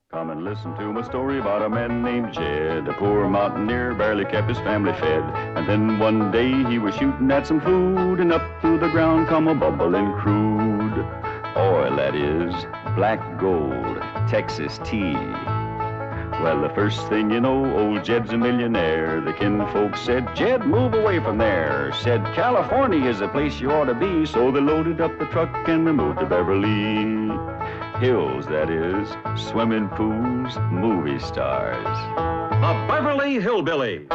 Come and listen to my story about a man named Jed. A poor mountaineer barely kept his family fed. And then one day he was shooting at some food, and up through the ground come a bubbling crude oil, that is, black gold, Texas tea. Well, the first thing you know, old Jed's a millionaire. The kinfolks said, Jed, move away from there. Said, California is the place you ought to be. So they loaded up the truck and they moved to Beverly Hills, that is, swimming pools, movie stars. The Beverly Hillbillies.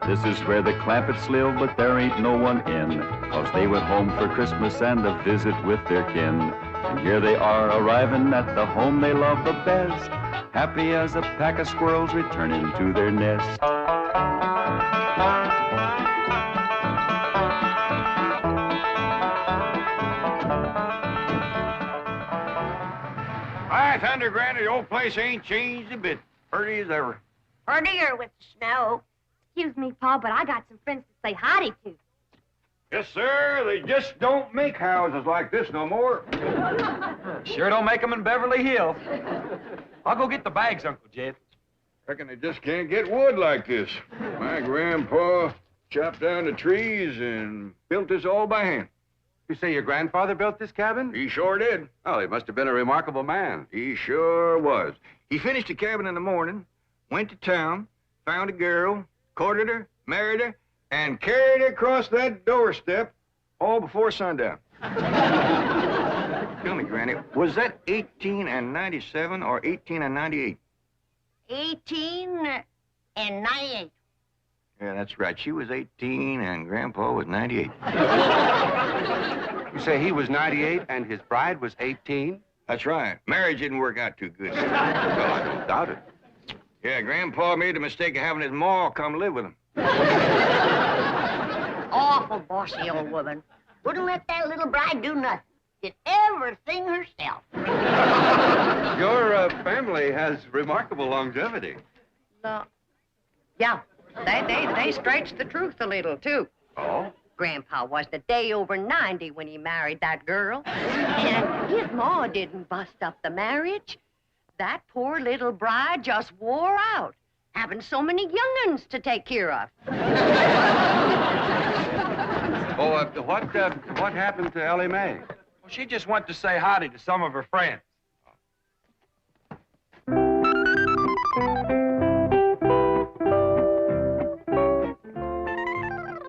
This is where the Clampetts live, but there ain't no one in, 'cause they went home for Christmas and a visit with their kin. And here they are arriving at the home they love the best, happy as a pack of squirrels returning to their nest. Hi, Thunder Granny, the old place ain't changed a bit. Pretty as ever. Prettier with the snow. Excuse me, Pa, but I got some friends to say howdy to. Yes, sir. They just don't make houses like this no more. Sure don't make them in Beverly Hills. I'll go get the bags, Uncle Jed. Reckon they just can't get wood like this. My grandpa chopped down the trees and built this all by hand. You say your grandfather built this cabin? He sure did. Oh, he must have been a remarkable man. He sure was. He finished the cabin in the morning, went to town, found a girl, courted her, married her, and carried her across that doorstep all before sundown. Tell me, Granny, was that 1897 or 1898? 1898. Yeah, that's right. She was 18 and Grandpa was 98. You say he was 98 and his bride was 18? That's right. Marriage didn't work out too good. Well, I don't doubt it. Yeah, Grandpa made the mistake of having his ma come live with him. Awful bossy old woman. Wouldn't let that little bride do nothing. Did everything herself. Your family has remarkable longevity. No. Yeah, they stretched the truth a little, too. Oh? Grandpa was the day over 90 when he married that girl. And his ma didn't bust up the marriage. That poor little bride just wore out, having so many young'uns to take care of. Oh, what happened to Elly May? Well, she just went to say howdy to some of her friends.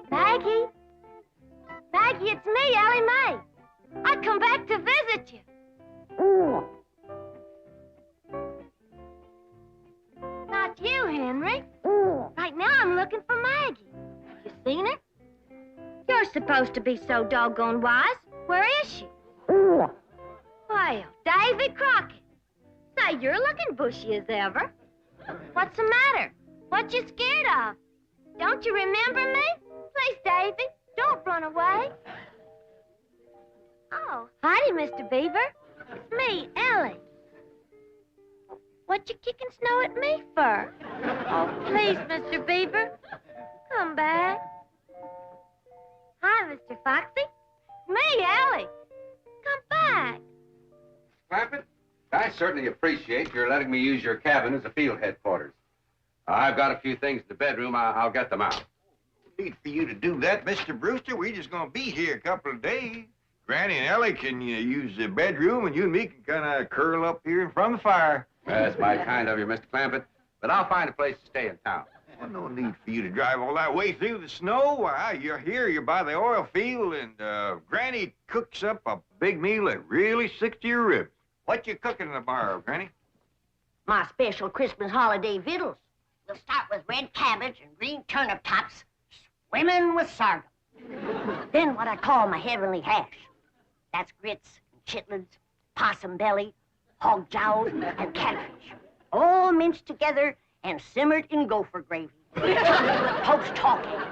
Maggie? Maggie, it's me, Elly May. I come back to visit you. Not you, Henry. Right now I'm looking for Maggie. You seen her? You're supposed to be so doggone wise. Where is she? Well, Davy Crockett. Say, you're looking bushy as ever. What's the matter? What you scared of? Don't you remember me? Please, Davy, don't run away. Oh, howdy, Mr. Beaver. It's me, Elly. What you kicking snow at me for? Oh, please, Mr. Beaver, come back. Hi, Mr. Foxy. Me, Elly. Come back. Clampett, I certainly appreciate your letting me use your cabin as a field headquarters. I've got a few things in the bedroom. I'll get them out. No need for you to do that, Mr. Brewster. We're just gonna be here a couple of days. Granny and Elly can use the bedroom, and you and me can kind of curl up here in front of the fire. That's mighty kind of you, Mr. Clampett, but I'll find a place to stay in town. Well, no need for you to drive all that way through the snow. Why, you're here, you're by the oil field, and Granny cooks up a big meal that really sticks to your ribs. What you cooking in the bar, Granny? My special Christmas holiday victuals. We'll start with red cabbage and green turnip tops, swimming with sorghum. Then what I call my heavenly hash. That's grits and chitlins, possum belly, hog jowls, and catfish. all minced together and simmered in gopher gravy. With post-hoc eggs.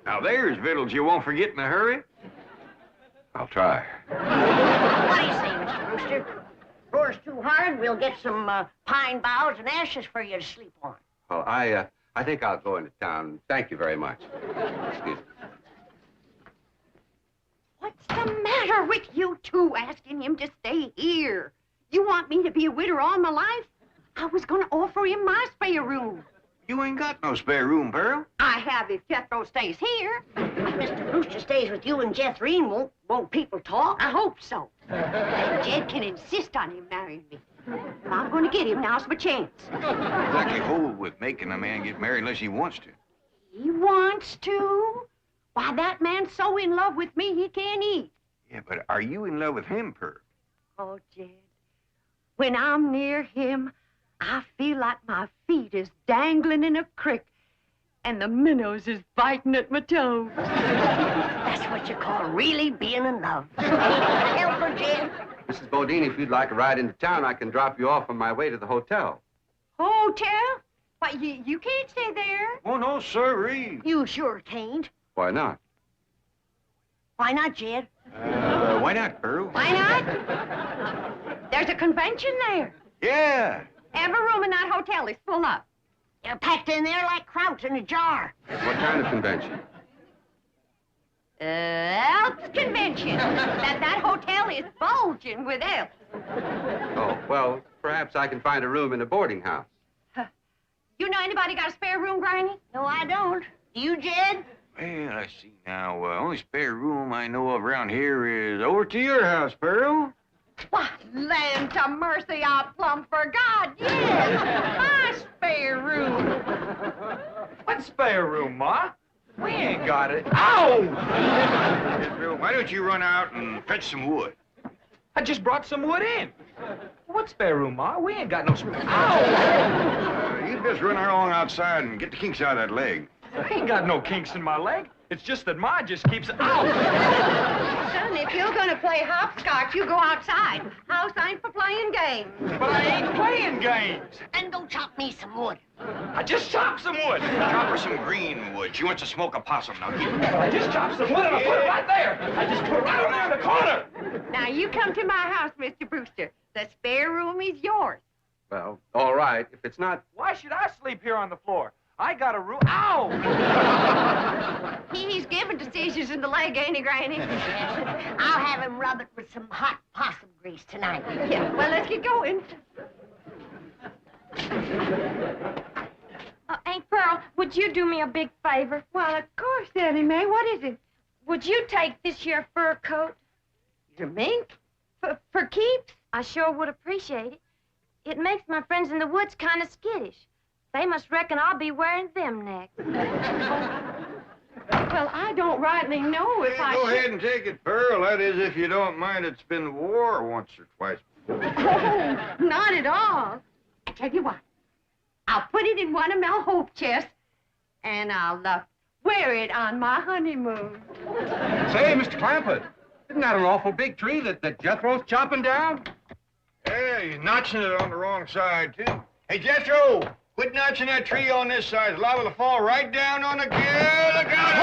Now, there's victuals you won't forget in a hurry. I'll try. What do you say, Mr. Brewster? Roar's too hard, we'll get some pine boughs and ashes for you to sleep on. Well, I think I'll go into town. Thank you very much. Excuse me. What's the matter with you two asking him to stay here? You want me to be a widow all my life? I was going to offer him my spare room. You ain't got no spare room, Pearl. I have if Jethro stays here. If Mr. Brewster stays with you and Jethrine, won't people talk? I hope so. And Jed can insist on him marrying me. But I'm going to get him. Now's my chance. Exactly hold with making a man get married unless he wants to. He wants to? Why, that man's so in love with me he can't eat. Yeah, but are you in love with him, Pearl? Oh, Jed, when I'm near him, I feel like my feet is dangling in a creek and the minnows is biting at my toes. That's what you call really being in love. Help her, Jed. Mrs. Bodine, if you'd like a ride into town, I can drop you off on my way to the hotel. Hotel? Why, you can't stay there. Oh, no, sirree. You sure can't. Why not? Why not, Jed? Why not, Pearl? Why not? There's a convention there. Yeah. Every room in that hotel is full up. You're packed in there like kraut in a jar. What kind of convention? Elks convention. That hotel is bulging with elks. Oh, well, perhaps I can find a room in a boarding house. You know anybody got a spare room, Granny? No, I don't. Do you, Jed? Well, I see now. Only spare room I know of around here is over to your house, Pearl. Why, land to mercy, I'll plumb for God, yes! My spare room. What spare room, Ma? We ain't got it. Ow! Pearl, why don't you run out and fetch some wood? I just brought some wood in. What spare room, Ma? We ain't got no spare. Ow! You just run along outside and get the kinks out of that leg. I ain't got no kinks in my leg. It's just that Ma just keeps... Ow! Son, if you're gonna play hopscotch, you go outside. House ain't for playing games. But I ain't playing games. Then go chop me some wood. I just chopped some wood. Chop her some green wood. She wants to smoke a possum. Now give her. I just chopped some wood and I put it right there. I just put it right over there in the corner. Now, you come to my house, Mr. Brewster. The spare room is yours. Well, all right. If it's not... Why should I sleep here on the floor? I got a room. Ow! He's given to seizures in the leg, ain't he, Granny? I'll have him rub it with some hot possum grease tonight. Yeah, well, let's get going. Aunt Pearl, would you do me a big favor? Well, of course, Elly May. What is it? Would you take this here fur coat? Your mink? For keeps? I sure would appreciate it. It makes my friends in the woods kind of skittish. They must reckon I'll be wearing them next. Well, I don't rightly know if I Go should... ahead and take it, Pearl. That is, if you don't mind it's been war once or twice before. Oh, not at all. I tell you what. I'll put it in one of my hope chests, and I'll wear it on my honeymoon. Say, Mr. Clampett, isn't that an awful big tree that Jethro's chopping down? Yeah, he's notching it on the wrong side, too. Hey, Jethro, quit notching that tree on this side. It's liable to fall right down on the gear. Look out,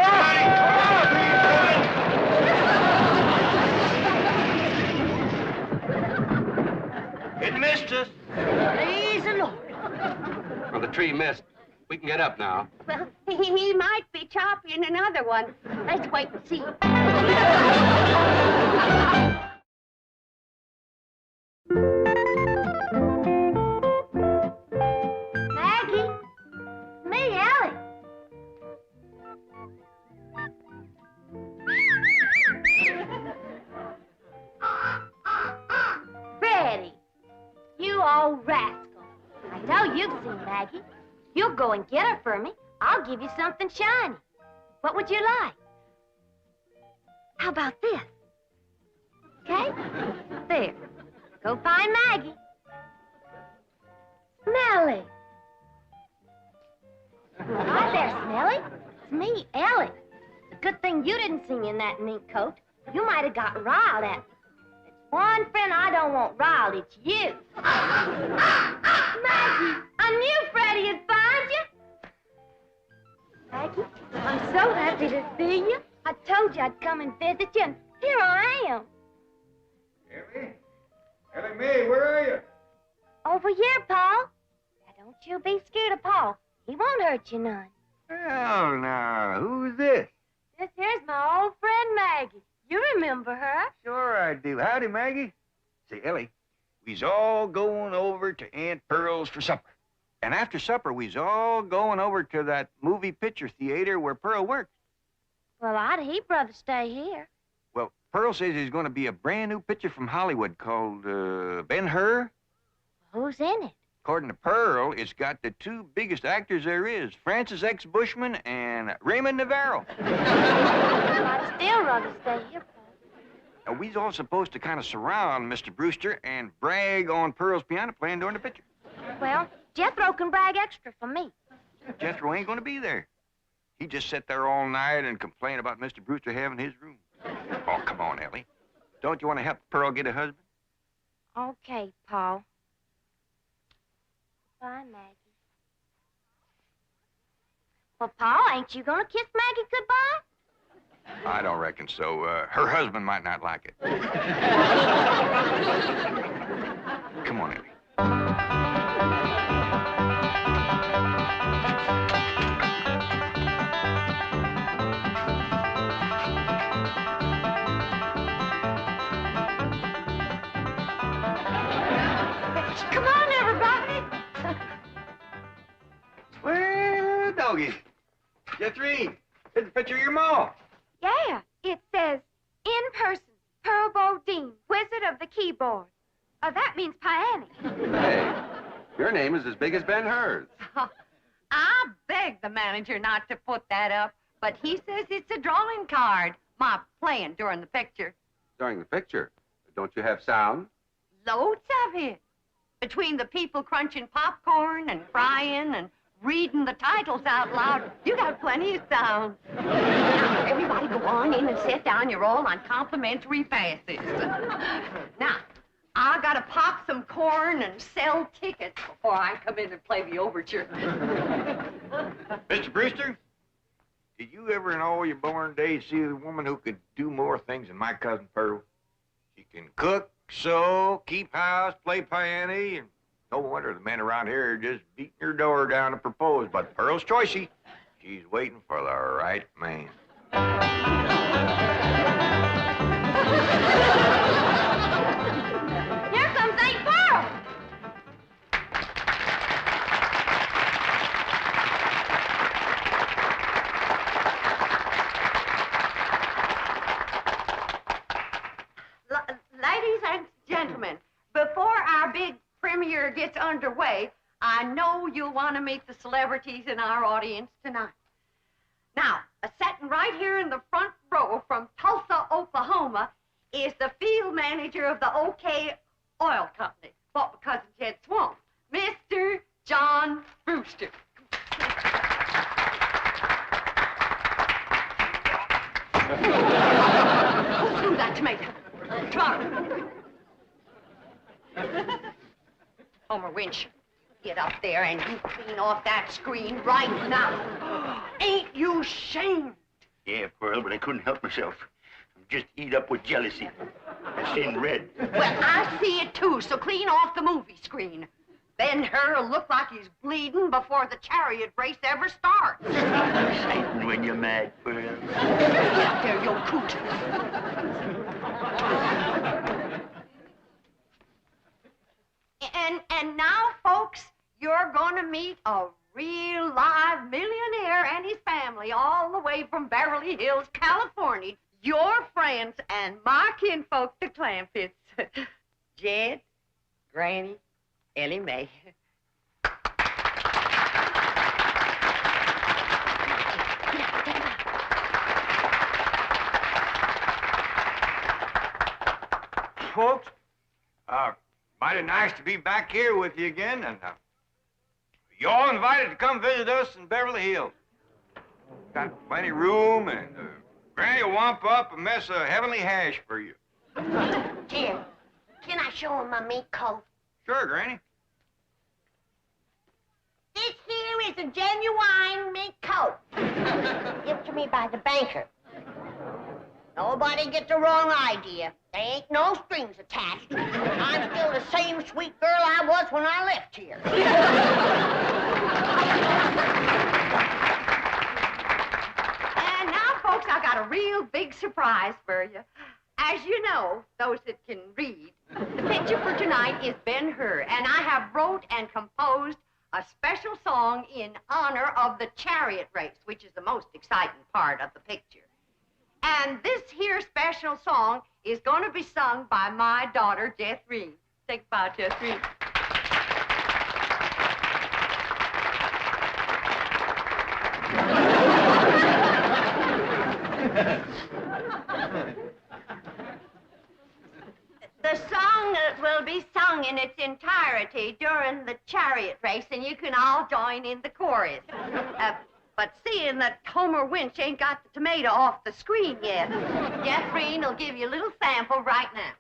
everybody! It missed us. Praise the Lord. Well, the tree missed. We can get up now. Well, he might be chopping another one. Let's wait and see. Maggie? Me, Elly. Freddie, you old rascal. I know you've seen Maggie. You'll go and get her for me. I'll give you something shiny. What would you like? How about this? Okay? There. Go find Maggie. Smelly. Hi there, Smelly. It's me, Elly. It's a good thing you didn't see me in that mink coat. You might have gotten riled at me. It's One friend I don't want riled, it's you. Maggie, I knew Freddie would find you. Maggie, I'm so happy to see you. I told you I'd come and visit you, and here I am. Elly May, where are you? Over here, Paul. Now, don't you be scared of Paul. He won't hurt you none. Oh, now, who's this? This here's my old friend Maggie. You remember her? Sure I do. Howdy, Maggie. Say, Elly, we's all going over to Aunt Pearl's for supper. And after supper, we's all going over to that movie picture theater where Pearl works. Well, I'd he'd rather stay here. Well, Pearl says there's going to be a brand new picture from Hollywood called Ben Hur. Who's in it? According to Pearl, it's got the two biggest actors there is, Francis X. Bushman and Raymond Navarro. I'd still rather stay here, Paul. Now, we's all supposed to kind of surround Mr. Brewster and brag on Pearl's piano playing during the picture. Well, Jethro can brag extra for me. Jethro ain't going to be there. He just sat there all night and complained about Mr. Brewster having his room. Oh, come on, Elly. Don't you want to help Pearl get a husband? Okay, Paul. Bye, Maggie. Well, Paul, ain't you gonna kiss Maggie goodbye? I don't reckon so. Her husband might not like it. Come on, Elly. Come on, everybody. Well, doggy. Jethrine, it's a picture of your ma. Yeah, it says, in person, Pearl Bodine, Wizard of the Keyboard. That means Piany. Hey, your name is as big as Ben Hur's. I begged the manager not to put that up, but he says it's a drawing card. My playing during the picture. During the picture, don't you have sound? Loads of it. Between the people crunching popcorn and crying and reading the titles out loud, you got plenty of sound. Now, everybody go on in and sit down. You're all on complimentary passes. Now, I gotta pop some corn and sell tickets before I come in and play the overture. Mr. Brewster, did you ever in all your born days see a woman who could do more things than my cousin Pearl? She can cook, sew, keep house, play piano, and no wonder the men around here are just beating her door down to propose. But Pearl's choicey. She's waiting for the right man. Here comes Aunt Pearl. Ladies and gentlemen, before our big premiere gets underway, I know you'll want to meet the celebrities in our audience tonight. Now, sitting right here in the front row from Tulsa, Oklahoma, is the field manager of the OK Oil Company, bought my cousin Ted Swamp, Mr. John Brewster. Go through that tomato. Come on. Homer Winch, get up there and you clean off that screen right now. Ain't you ashamed? Yeah, Pearl, but I couldn't help myself. I'm just eat up with jealousy. I seen red. Well, I see it too, so clean off the movie screen. Ben Hur will look like he's bleeding before the chariot race ever starts. Exciting when you're mad, Pearl. Get up there, you coot. And now, folks, you're going to meet a real live millionaire and his family all the way from Beverly Hills, California. Your friends and my kinfolk, the Clampetts. Jed, Granny, Elly May. Folks, mighty nice to be back here with you again, and you're all invited to come visit us in Beverly Hills. Got plenty of room, and Granny will wamp up a mess of heavenly hash for you. Jed, Can I show him my mink coat? Sure, Granny. This here is a genuine mink coat. Given to me by the banker. Nobody get the wrong idea. There ain't no strings attached. I'm still the same sweet girl I was when I left here. And now, folks, I got a real big surprise for you. As you know, those that can read, the picture for tonight is Ben Hur, and I have wrote and composed a special song in honor of the chariot race, which is the most exciting part of the picture. And this here special song is going to be sung by my daughter, Jethrine. Think about Jethrine. The song will be sung in its entirety during the chariot race, and you can all join in the chorus. But seeing that Homer Winch ain't got the tomato off the screen yet, Jethrine will give you a little sample right now.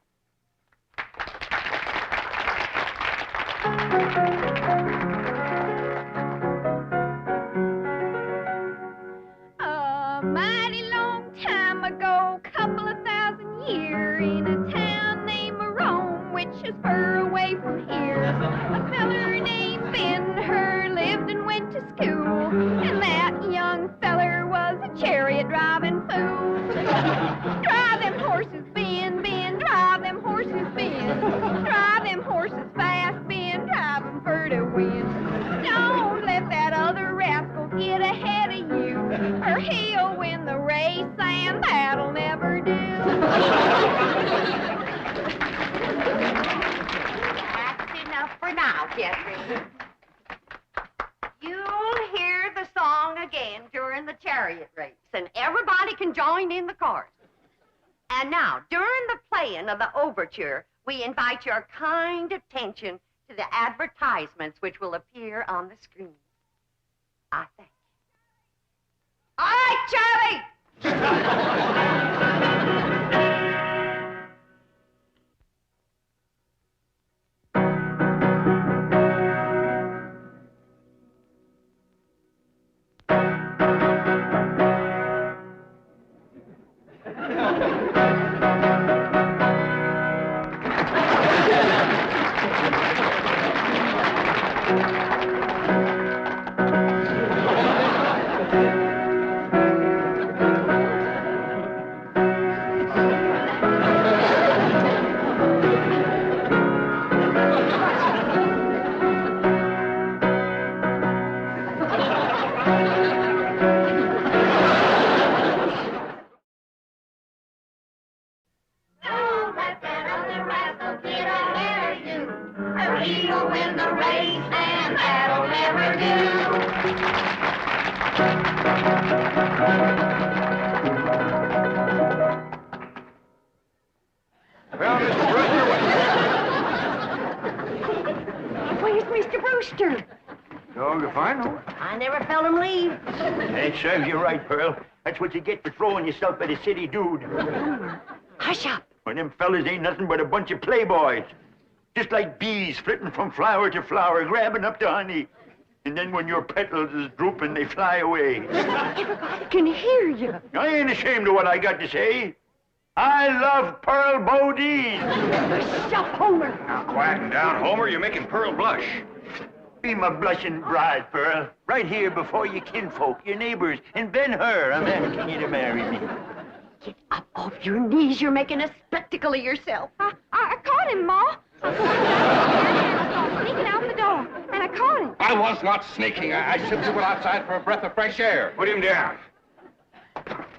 A mighty long time ago, couple of thousand years, in a town named Rome, which is far away from here, a feller named Ben Hur lived and went to school, and that young feller was a chariot driving fool. Drive them horses, Ben, Ben, drive them horses, Ben. Drive them horses fast, Ben, drive them for to win. Don't let that other rascal get ahead of you, or he'll win the race, and that'll never do. That's enough for now, Jethrine. You'll hear the song again during the chariot race, and everybody can join in the chorus. And now, during the playing of the overture, we invite your kind attention to the advertisements which will appear on the screen. I thank you. All right, Charlie! He'll win the race, and that'll never do. Well, Mr. Brewster, Where's Mr. Brewster? dog, you find him? I never felt him leave. That serves you right, Pearl. That's what you get for throwing yourself at a city dude. Hush up. When them fellas ain't nothing but a bunch of playboys. Just like bees flitting from flower to flower, grabbing up the honey. And then when your petals is drooping, they fly away. Everybody can hear you. I ain't ashamed of what I got to say. I love Pearl Bodine. Hush up, Homer. Now, quieten down, Homer. You're making Pearl blush. Be my blushing bride, Pearl. Right here before your kinfolk, your neighbors, and Ben Hur. I'm asking you to marry me. Get up off your knees. You're making a spectacle of yourself. I caught him, Ma. I was sneaking out the door, and I caught him. I was not sneaking. I simply went outside for a breath of fresh air. Put him down.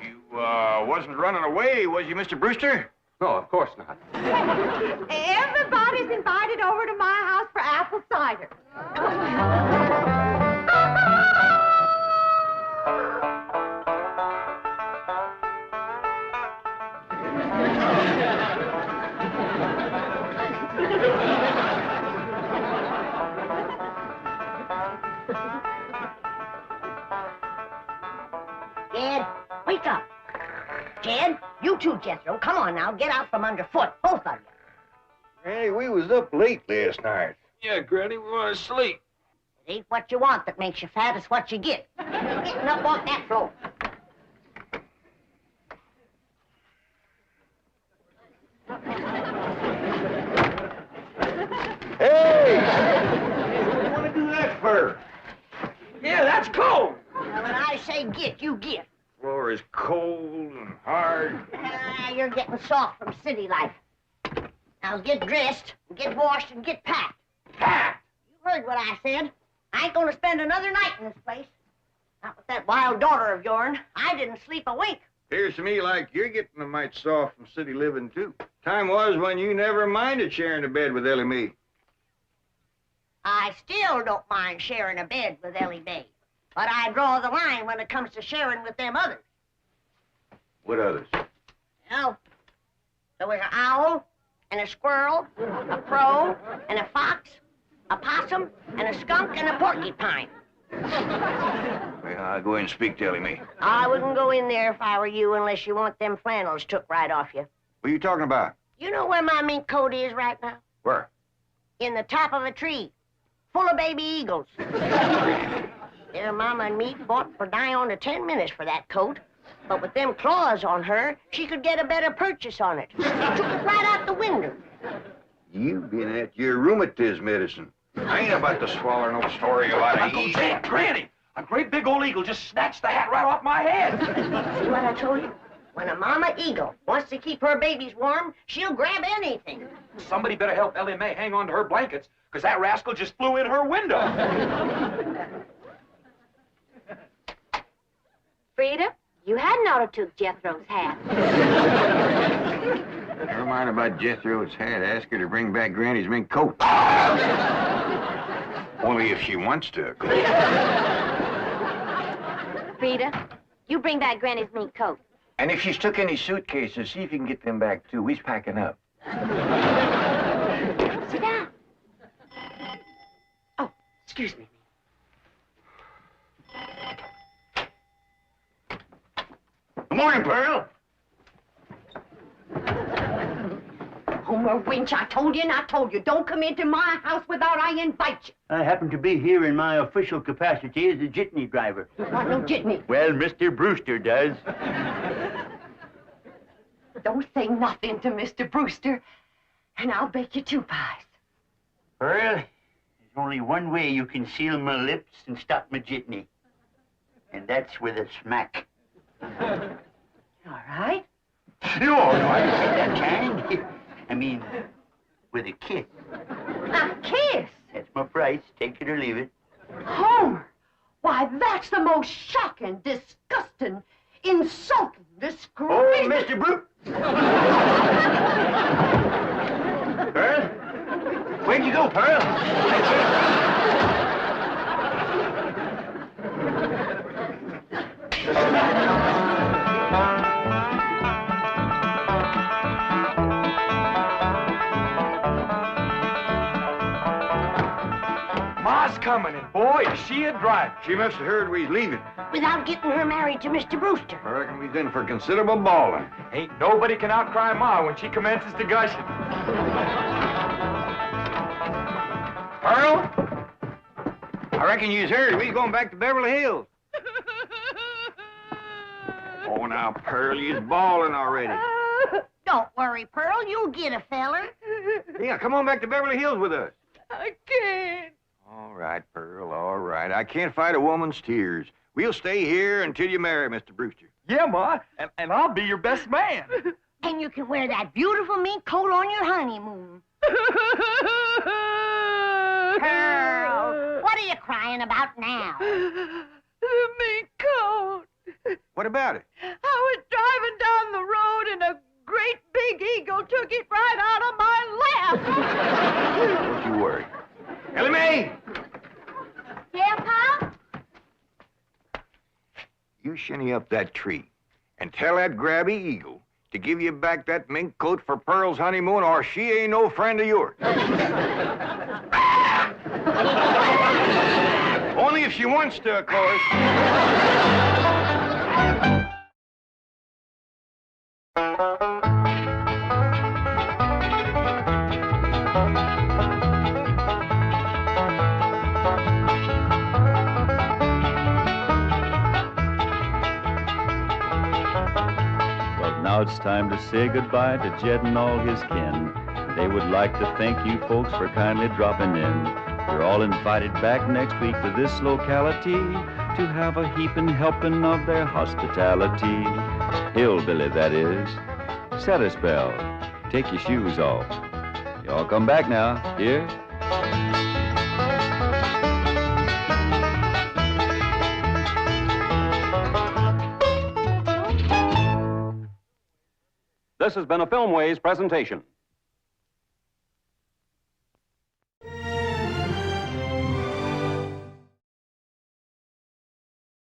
You, wasn't running away, was you, Mr. Brewster? No, of course not. Everybody's invited over to my house for apple cider. Jed, wake up. Jed, you too, Jethro. Come on now, get out from underfoot, both of you. was up late last night. Yeah, Granny, we want to sleep. It ain't what you want that makes you fat, it's what you get. Getting up off that floor. Hey! What do you want to do that for? Yeah, that's cold. Now, when I say get, you get. Floor is cold and hard. You're getting soft from city life. Now get dressed, get washed, and get packed. Packed? You heard what I said. I ain't gonna spend another night in this place. Not with that wild daughter of yourn. I didn't sleep a wink. Appears to me like you're getting a mite soft from city living, too. Time was when you never minded sharing a bed with Elly May. I still don't mind sharing a bed with Elly May. But I draw the line when it comes to sharing with them others. What others? Well, there was an owl, and a squirrel, a crow, and a fox, a possum, and a skunk, and a porcupine. Well, I'll go in and speak to Elly May. I wouldn't go in there if I were you unless you want them flannels took right off you. What are you talking about? You know where my mink coat is right now? Where? In the top of a tree, full of baby eagles. Their mama and me fought for nigh on to 10 minutes for that coat. But with them claws on her, she could get a better purchase on it. Took it right out the window. You've been at your rheumatism medicine. I ain't about to swallow no story about a Uncle eagle. Jack, Granny, a great big old eagle just snatched the hat right off my head. See what I told you? When a mama eagle wants to keep her babies warm, she'll grab anything. Somebody better help Elly May hang on to her blankets, because that rascal just flew in her window. Frida, you hadn't ought to took Jethro's hat. Never mind about Jethro's hat. Ask her to bring back Granny's mink coat. Only if she wants to. Frida, you bring back Granny's mink coat. And if she's took any suitcases, see if you can get them back, too. We's packing up. Sit down. Oh, excuse me. Good morning, Pearl. Homer Winch, I told you and I told you, don't come into my house without I invite you. I happen to be here in my official capacity as a jitney driver. You want no jitney. Well, Mr. Brewster does. Don't say nothing to Mr. Brewster, and I'll bake you 2 pies. Pearl, there's only one way you can seal my lips and stop my jitney. And that's with a smack. All right. No, I didn't say that kind. I mean, with a kiss. A kiss? That's my price. Take it or leave it. Homer, why, that's the most shocking, disgusting, insulting, disgraceful... Oh, Mr. Brewster! Pearl? Where'd you go, Pearl? Ma's coming, and boy, is she a driver. She must have heard we was leaving. Without getting her married to Mr. Brewster. I reckon we's in for considerable bawling. Ain't nobody can outcry Ma when she commences to gushing. Pearl? I reckon you's heard we's going back to Beverly Hills. Oh, now, Pearl, you's bawling already. Don't worry, Pearl. You'll get a feller. Yeah, come on back to Beverly Hills with us. I can't. All right, Pearl, all right. I can't fight a woman's tears. We'll stay here until you marry Mr. Brewster. Yeah, Ma, and I'll be your best man. And you can wear that beautiful mink coat on your honeymoon. Pearl, what are you crying about now? The mink coat. What about it? I was driving down the road and a great big eagle took it right out of my lap. Don't you worry. Elly May! Yeah, Pa? You shinny up that tree and tell that grabby eagle to give you back that mink coat for Pearl's honeymoon, or she ain't no friend of yours. Only if she wants to, of course. Now it's time to say goodbye to Jed and all his kin. They would like to thank you folks for kindly dropping in. You're all invited back next week to this locality to have a heaping helping of their hospitality. Hillbilly, that is. Set a spell. Take your shoes off. Y'all come back now. Here. This has been a Filmways presentation.